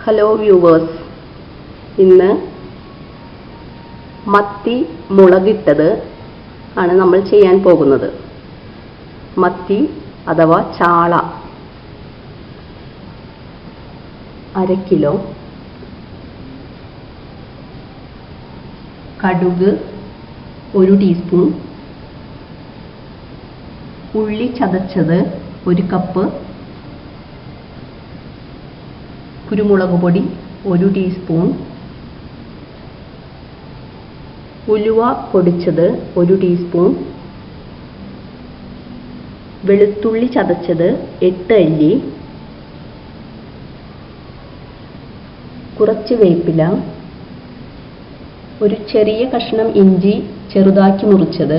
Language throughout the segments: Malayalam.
ഹലോ വ്യൂവേഴ്സ്, ഇന്ന് മത്തി മുളകിട്ടത് ആണ് നമ്മൾ ചെയ്യാൻ പോകുന്നത്. മത്തി അഥവാ ചാള 1/2 കിലോ, കടുക് 1 ടീസ്പൂൺ, ഉള്ളി ചതച്ചത് 1 കപ്പ്, കുരുമുളക് പൊടി 1 ടീസ്പൂൺ, ഉലുവ പൊടിച്ചത് 1 ടീസ്പൂൺ, വെളുത്തുള്ളി ചതച്ചത് 8 അല്ലി, കുറച്ച് വേപ്പില, ഒരു ചെറിയ കഷ്ണം ഇഞ്ചി ചെറുതാക്കി മുറിച്ചത്,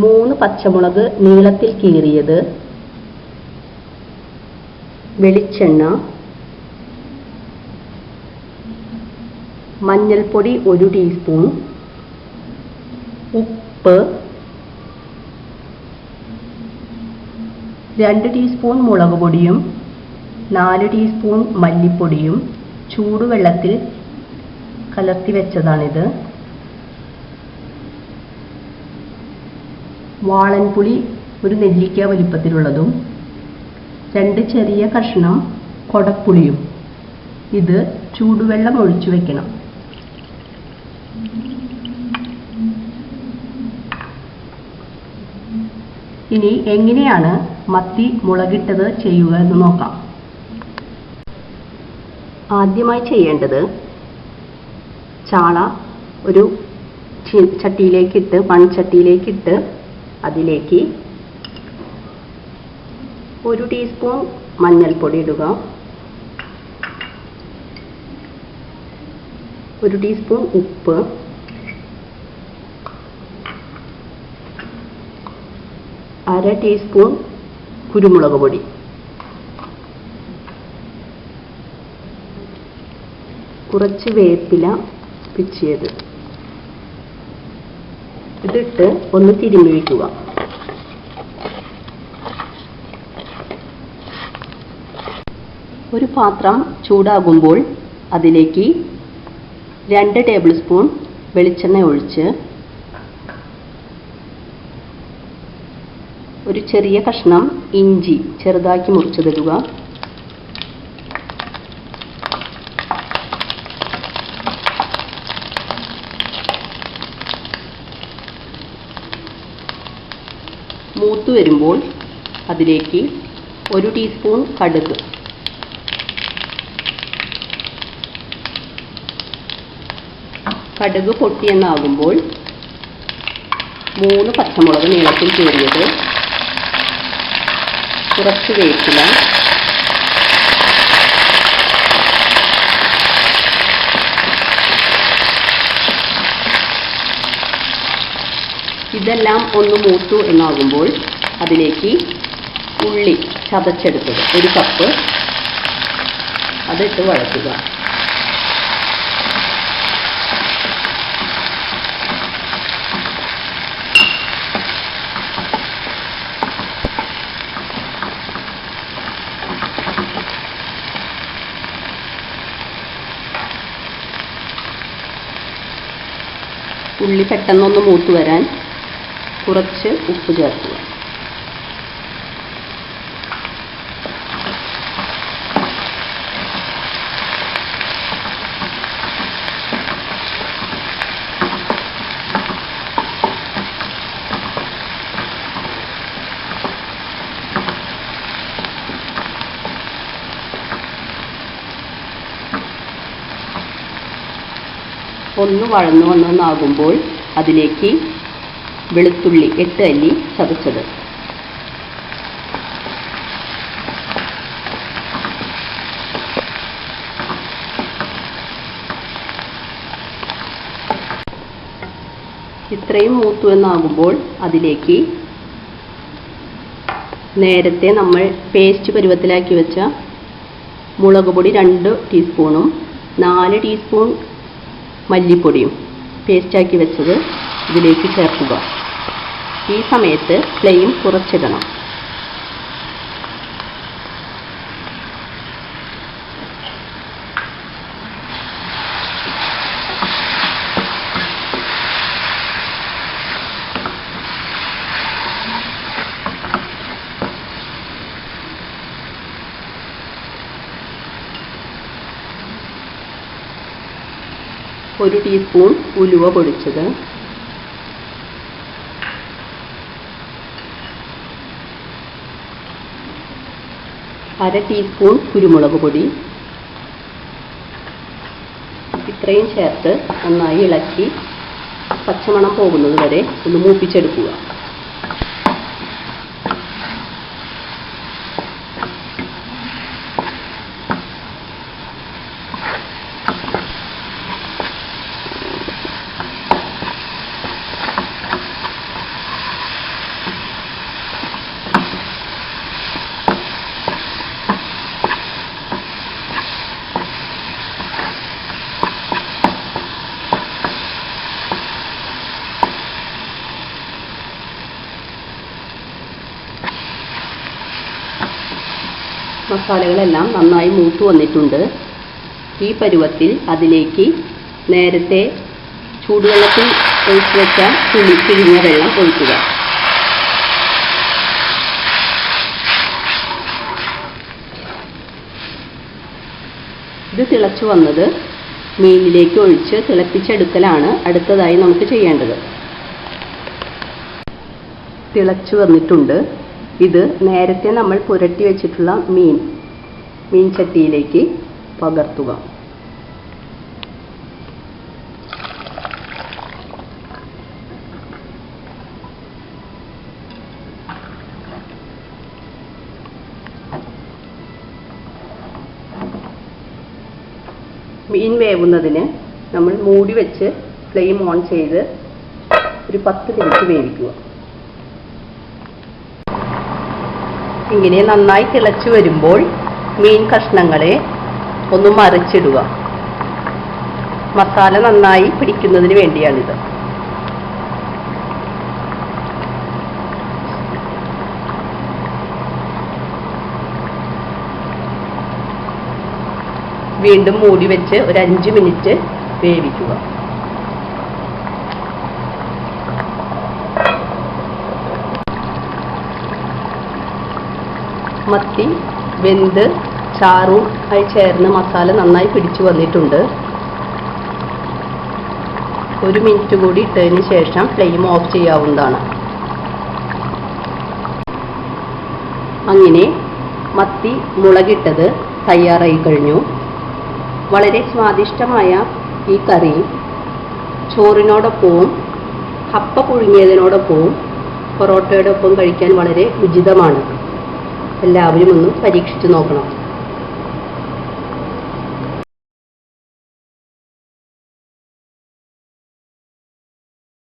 3 പച്ചമുളക് നീളത്തിൽ കീറിയത്, വെളിച്ചെണ്ണ, മഞ്ഞൾപ്പൊടി 1 ടീസ്പൂൺ, ഉപ്പ്, 2 ടീസ്പൂൺ മുളക് പൊടിയും 4 ടീസ്പൂൺ മല്ലിപ്പൊടിയും ചൂടുവെള്ളത്തിൽ കലർത്തി വെച്ചതാണിത്. വാളൻപുളി 1 നെല്ലിക്ക വലിപ്പത്തിലുള്ളതും 2 ചെറിയ കഷ്ണം കൊടപ്പുളിയും. ഇത് ചൂടുവെള്ളം ഒഴിച്ചു വെക്കണം. ഇനി എങ്ങനെയാണ് മത്തി മുളകിട്ടത് ചെയ്യുക എന്ന് നോക്കാം. ആദ്യമായി ചെയ്യേണ്ടത് ചാള ഒരു ചട്ടിയിലേക്കിട്ട് മൺചട്ടിയിലേക്കിട്ട് അതിലേക്ക് 1 ടീസ്പൂൺ മഞ്ഞൾപ്പൊടി ഇടുക, 1 ടീസ്പൂൺ ഉപ്പ്, 1/2 ടീസ്പൂൺ കുരുമുളക് പൊടി, കുറച്ച് വേപ്പില പിച്ചിയത് ഇതിട്ട് ഒന്ന് തിരുമ്മി വയ്ക്കുക. ഒരു പാത്രം ചൂടാകുമ്പോൾ അതിലേക്ക് 2 ടേബിൾ സ്പൂൺ വെളിച്ചെണ്ണ ഒഴിച്ച് ഒരു ചെറിയ കഷ്ണം ഇഞ്ചി ചെറുതാക്കി മുറിച്ചതിടുക, മൂത്ത് വരുമ്പോൾ അതിലേക്ക് 1 ടീസ്പൂൺ കടുക്, കടുക് പൊട്ടിയെന്നാകുമ്പോൾ 3 പച്ചമുളക് നീളത്തിൽ കീറിയത്, കുറച്ച് വേപ്പില, ഇതെല്ലാം ഒന്ന് മൂത്തു എന്നാകുമ്പോൾ അതിലേക്ക് ഉള്ളി ചതച്ചെടുത്തത് 1 കപ്പ് അതിട്ട് വഴറ്റുക. ഉള്ളി പെട്ടെന്നൊന്ന് മൂത്ത് വരാൻ കുറച്ച് ഉപ്പ് ചേർക്കുക. ഒന്ന് വഴന്നു വന്നൊന്നാകുമ്പോൾ അതിലേക്ക് വെളുത്തുള്ളി 8 അല്ലി ചതച്ചത്, ഇത്രയും മൂത്തു എന്നാകുമ്പോൾ അതിലേക്ക് നേരത്തെ നമ്മൾ പേസ്റ്റ് പരുവത്തിലാക്കി വെച്ച മുളക് പൊടി 2 ടീസ്പൂണും 4 ടീസ്പൂൺ മല്ലിപ്പൊടിയും പേസ്റ്റാക്കി വെച്ചത് ഇതിലേക്ക് ചേർക്കുക. ഈ സമയത്ത് ഫ്ലെയിം കുറച്ചിടണം. 1 ടീസ്പൂൺ ഉലുവ പൊടിച്ചത്, 1/2 ടീസ്പൂൺ കുരുമുളക് പൊടി. ഇത്രയും ചേർത്ത് നന്നായി ഇളക്കി പച്ചമണം പോകുന്നത് വരെ ഒന്ന് മൂപ്പിച്ചെടുക്കുക. മസാലകളെല്ലാം നന്നായി മൂത്ത് വന്നിട്ടുണ്ട്. ഈ പരുവത്തിൽ അതിലേക്ക് നേരത്തെ ചൂടുവെള്ളത്തിൽ ഒഴിച്ചു വെച്ച പിഴിഞ്ഞ വെള്ളം ഒഴിക്കുക. ഇത് തിളച്ചു വന്നത് മീനിലേക്ക് ഒഴിച്ച് തിളപ്പിച്ചെടുക്കലാണ് അടുത്തതായി നമുക്ക് ചെയ്യേണ്ടത്. തിളച്ചു വന്നിട്ടുണ്ട്. ഇത് നേരത്തെ നമ്മൾ പുരട്ടി വെച്ചിട്ടുള്ള മീൻ ചട്ടിയിലേക്ക് പകർത്തുക. മീൻ വേവുന്നതിന് നമ്മൾ മൂടി വെച്ച് ഫ്ലെയിം ഓൺ ചെയ്ത് ഒരു 10 മിനിറ്റ് വേവിക്കുക. ഇങ്ങനെ നന്നായി തിളച്ചു വരുമ്പോൾ മീൻ കഷ്ണങ്ങളെ ഒന്ന് മറിച്ചിടുക. മസാല നന്നായി പിടിക്കുന്നതിന് വേണ്ടിയാണിത്. വീണ്ടും മൂടി വെച്ച് ഒരു 5 മിനിറ്റ് വേവിക്കുക. മത്തി വെന്ത് ചാറും ആയി ചേർന്ന് മസാല നന്നായി പിടിച്ചു വന്നിട്ടുണ്ട്. 1 മിനിറ്റ് കൂടി ഇട്ടതിന് ശേഷം ഫ്ലെയിം ഓഫ് ചെയ്യാവുന്നതാണ്. അങ്ങനെ മത്തി മുളകിട്ടത് തയ്യാറായി കഴിഞ്ഞു. വളരെ സ്വാദിഷ്ടമായ ഈ കറി ചോറിനോടൊപ്പവും കപ്പ പുഴുങ്ങിയതിനോടൊപ്പവും പൊറോട്ടയുടെ ഒപ്പം കഴിക്കാൻ വളരെ ഉചിതമാണ്. എല്ലാവരും ഒന്ന് പരീക്ഷിച്ചു നോക്കണം.